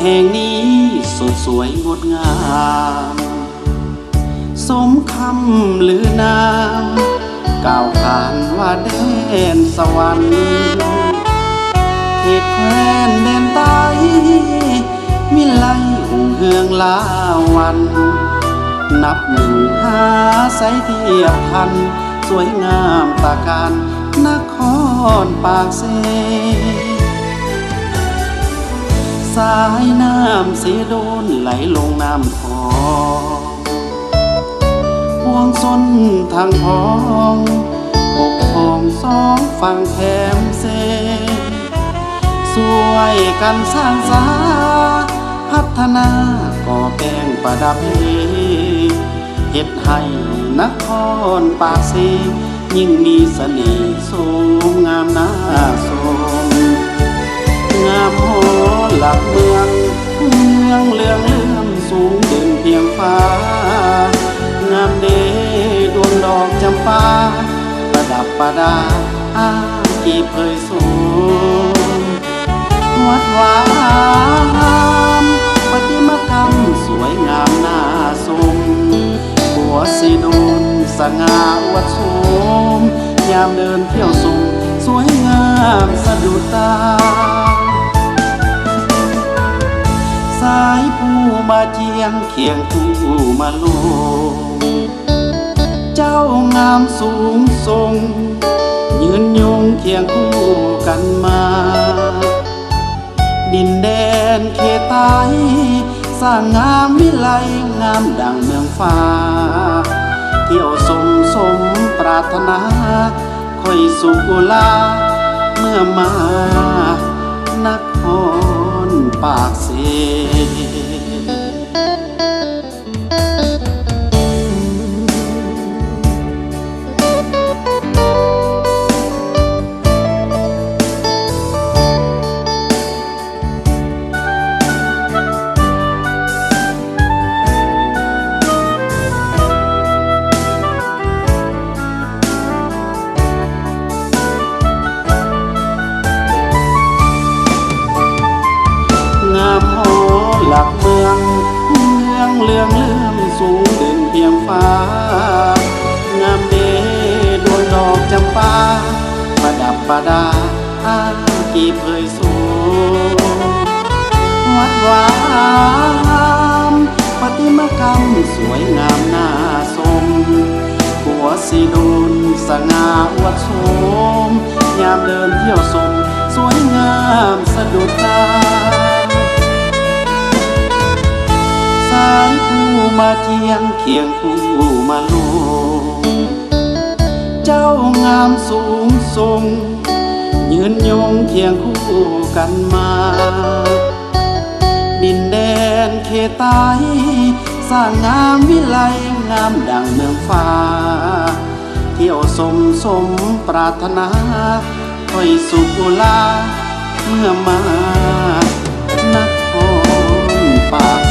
ห่งนี้สดสวยงดงามสมคำลือนามกล่าวขานว่าแดนสวรรค์เขตแคว้นแดนใต้มิไลหุ่งเฮืองลาวัน นับหนึ่งหาใสเทียบทันสวยงามตาการนครปากเซสายน้ำสีโดนไหลลงน้ำคลองห่วงส้นทางพองปกครองสองฝั่งแคมเซสวยกันสร้างสาพัฒนาก่อแปลงประดับเฮ็ดให้นครปากเซยิ่งมีเสน่ห์สงงามน่าชมงามหอหลักเมืองเลื่องเลื่อมสูงเด่นเพียงฟ้างามเดดวงดอกจำปาประดับประดากีเผยสูงวัดวามประติมากรรมสวยงามน่าชมบัวสีโดนสง่าอวดโฉมยามเดินเที่ยวชมสวยงามสะดุดตาสายผู้มาเจียงเคียงผู้มาลงเจ้างามสูงทรงยืนยงเคียงคู่กันมาดินแดนเขตใต้สร้างงามวิไลงามดังเมืองฟ้าเที่ยวสมปรารถนาค่อยสุขลาเมื่อมานครปากเซงามหอหลักเมืองเลื่องเลื่อมสูงเด่นเพียงฟ้างามเดดวงดอกจำปาประดับประดากีเผยสูงวัดวามประติมากรรมสวยงามน่าชมบัวสีโดนสง่าอวดโฉมยามเดินเที่ยวชมสวยงามสะดุดตาสายผู้มาเจียงเคียงผู้มาลงเจ้างามสูงทรงยืนยงเคียงคู่กันมาดินแดนเขตใต้สร้างงามวิไลงามดังเมืองฟ้าเที่ยวสมปรารถนาค่อยสุขลาเมื่อมานครปาก